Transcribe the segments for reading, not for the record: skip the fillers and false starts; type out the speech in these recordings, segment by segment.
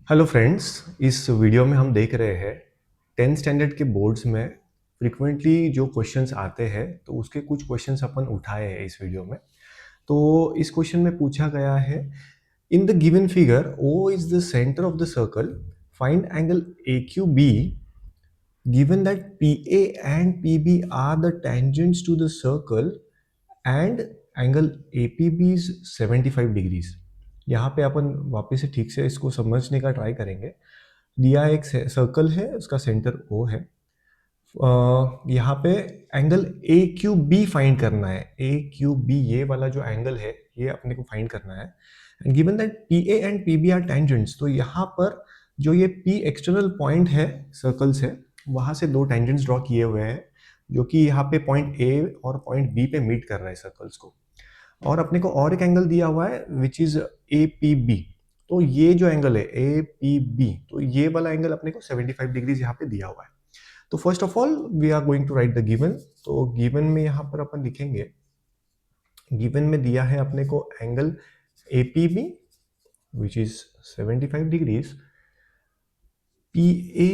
Hello friends, इस video में हम देख रहे हैं 10th स्टैंडर्ड के बोर्ड्स में फ्रिक्वेंटली जो क्वेश्चंस आते हैं तो उसके कुछ क्वेश्चंस अपन उठाए हैं इस वीडियो में। तो इस क्वेश्चन में पूछा गया है, in the given figure O is the centre of the circle, find angle A Q B given that PA and PB are the tangents to the circle and angle APB is 75 degrees. यहाँ पे अपन वापस से ठीक से इसको समझने का try करेंगे। दिया एक सर्कल है, उसका सेंटर O है। यहाँ पे angle A Q B find करना है। ए क्यू बी ये वाला जो एंगल है ये अपने को फाइंड करना है। And given that P A and P B are tangents, तो यहाँ पर जो ये पी एक्सटर्नल पॉइंट है सर्कल से, वहाँ से दो टेंजेंट्स ड्रॉ किए हुए हैं जो कि यहाँ पे पॉइंट ए और पॉइंट बी पे मीट कर रहे हैं सर्कल्स को। और अपने को और एक एंगल दिया हुआ है which is A P B. तो ये जो एंगल है ए पी बी, तो ये वाला एंगल अपने को 75 डिग्रीज यहाँ पे दिया हुआ है। तो first of all we are going to write the given. तो गिवन में यहाँ पर अपन लिखेंगे, गिवन में दिया है अपने को angle A P B which is 75 degrees, P A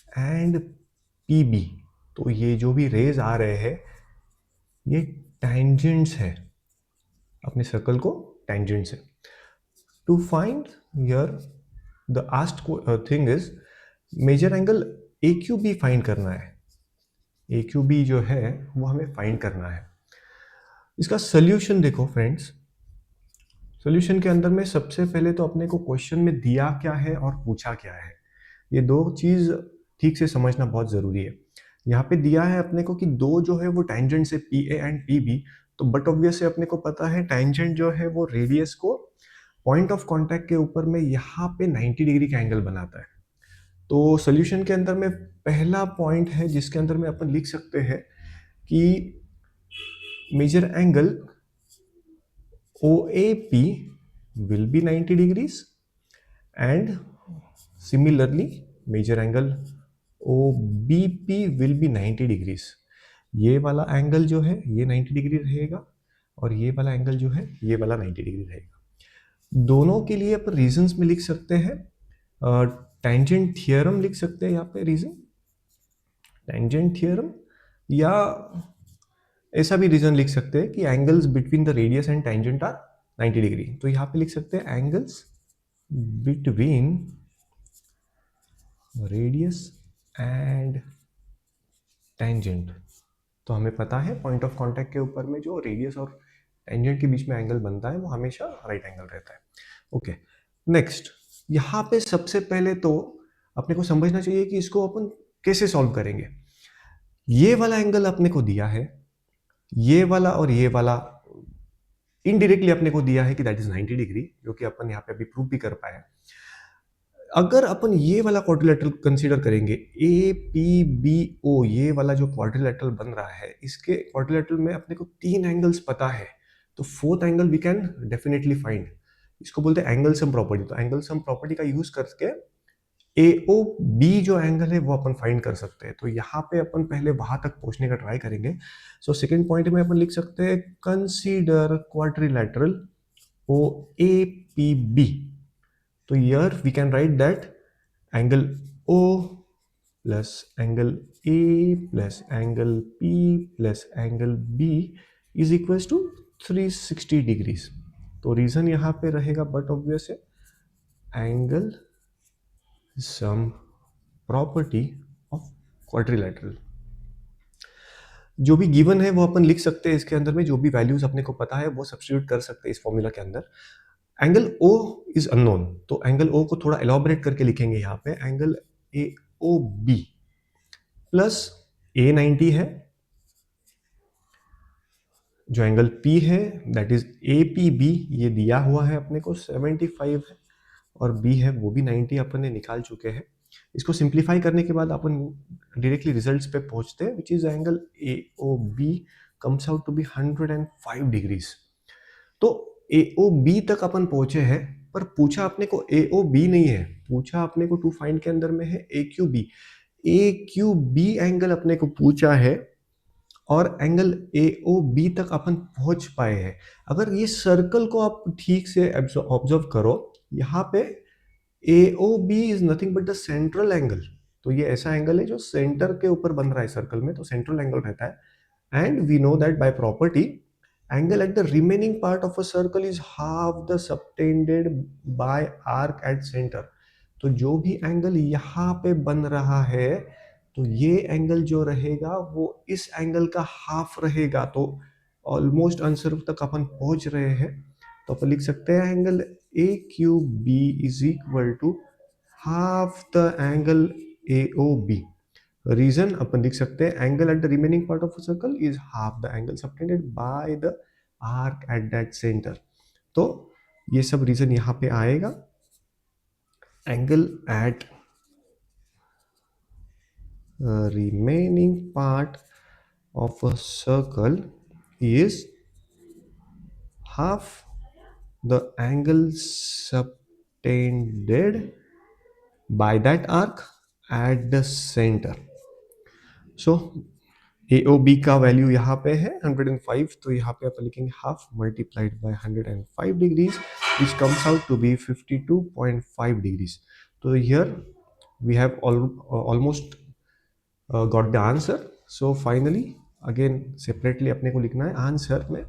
and P B, तो ये जो भी रेज आ रहे हैं ये टेंजेंट्स है, अपने सर्कल को टेंजेंट्स है। To find here the asked thing is measure angle A Q B find करना है। ए क्यू बी जो है वो हमें फाइंड करना है। इसका सोल्यूशन देखो फ्रेंड्स, सोल्यूशन के अंदर में सबसे पहले तो अपने को क्वेश्चन में दिया क्या है और पूछा क्या है, ये दो चीज ठीक से समझना बहुत जरूरी है। यहाँ पे दिया है अपने को कि दो जो है वो टेंजेंट से P A and P B, तो बट ऑब्वियसली अपने को पता है टेंजेंट जो है वो रेडियस को पॉइंट ऑफ कांटेक्ट के ऊपर में यहाँ पे 90 डिग्री का एंगल बनाता है। तो सोल्यूशन के अंदर में पहला पॉइंट है जिसके अंदर में अपन लिख सकते हैं कि measure angle OAP will be 90 degrees and similarly measure angle OBP will be 90 degrees। ये वाला एंगल जो है ये 90 डिग्री रहेगा और ये वाला एंगल जो है ये वाला 90 डिग्री रहेगा। दोनों के लिए अपन रीजंस में लिख सकते हैं, टेंजेंट थियरम लिख सकते हैं यहाँ पे रीजन, टेंजेंट थियरम, या ऐसा भी रीजन लिख सकते हैं कि angles between the radius and tangent are 90 degree. तो यहाँ पे लिख सकते हैं angles between radius and tangent. तो हमें पता है पॉइंट ऑफ कांटेक्ट के ऊपर में जो रेडियस और टेंजेंट के बीच में एंगल बनता है वो हमेशा राइट एंगल रहता है। ओके, नेक्स्ट यहाँ पे सबसे पहले तो अपने को समझना चाहिए कि इसको अपन कैसे सॉल्व करेंगे। ये वाला एंगल अपने को दिया है, ये वाला और ये वाला इनडायरेक्टली अपने को दिया है कि दैट इज 90 डिग्री, जो कि अपन यहाँ पे अभी प्रूव भी कर पाए। अगर अपन ये वाला क्वाड्रिलेटरल कंसीडर करेंगे, ए पी बी ओ, ये वाला जो क्वाड्रिलेटरल बन रहा है, इसके क्वाड्रिलेटरल में अपने को तीन एंगल्स पता है, तो fourth angle we can definitely find. इसको बोलते हैं एंगल सम प्रॉपर्टी। तो एंगल सम प्रॉपर्टी का यूज करके AO B जो एंगल है वो अपन फाइंड कर सकते हैं। तो यहाँ पे अपन पहले वहां तक पहुंचने का ट्राई करेंगे। सो सेकेंड पॉइंट में अपन लिख सकते हैं कंसीडर क्वाड्रिलेटरल OAPB। तो here we can write that angle O plus angle A plus angle P plus angle B is equal to 360 degrees. तो रीजन यहाँ पे रहेगा बट ऑब्वियस है angle sum property of quadrilateral. जो भी given है वो अपन लिख सकते हैं, इसके अंदर में जो भी वैल्यूज अपने को पता है वो सब्स्टिट्यूट कर सकते हैं इस फॉर्मूला के अंदर। एंगल O इज अननोन, तो एंगल O को थोड़ा एलॉबरेट करके लिखेंगे यहाँ पे, एंगल AOB प्लस A90 है, जो एंगल P है दैट इज APB, ये दिया हुआ है अपने को 75 है, और B है वो भी 90 अपन ने निकाल चुके हैं। इसको सिंप्लीफाई करने के बाद अपन डायरेक्टली रिजल्ट्स पे पहुंचते हैं, which is angle AOB comes out to be 105 degrees. तो AOB तक अपन पहुंचे हैं, पर पूछा अपने को AOB नहीं है, पूछा अपने को टू फाइंड के अंदर में है AQB। AQB एंगल अपने को पूछा है और एंगल AOB तक अपन पहुंच पाए हैं। अगर ये सर्कल को आप ठीक से ऑब्जर्व करो, यहाँ पे A O B is nothing but the central angle. तो ये ऐसा एंगल है जो सेंटर के ऊपर बन रहा है सर्कल में, तो सेंट्रल एंगल रहता है। And we know that by property angle at the remaining part of a circle is half the subtended by arc at centre. तो जो भी एंगल यहाँ पे बन रहा है, तो ये एंगल जो रहेगा वो इस एंगल का हाफ रहेगा। तो ऑलमोस्ट आंसर तक अपन पहुंच रहे हैं। तो अपन लिख सकते हैं angle A Q B is equal to half the angle A O B. Reason अपन लिख सकते हैं angle at the remaining part of circle is half the angle subtended by the arc at that centre. तो ये सब reason यहाँ पे आएगा। Angle at remaining part of a circle is half the angle subtended by that arc at the center. So A O B का value यहाँ पे है 105, तो यहाँ पे आप लिखेंगे half multiplied by 105 degrees which comes out to be 52.5 degrees. तो here we have almost got the answer. So finally again separately अपने को लिखना है आंसर में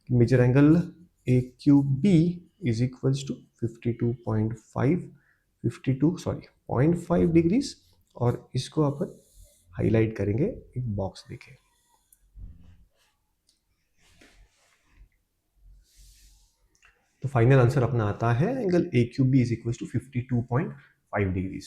major angle A Q B is equals to 52.5 degrees, और इसको अपन highlight करेंगे एक बॉक्स देखे। तो फाइनल आंसर अपना आता है angle A Q B is equal to 52.5 degrees.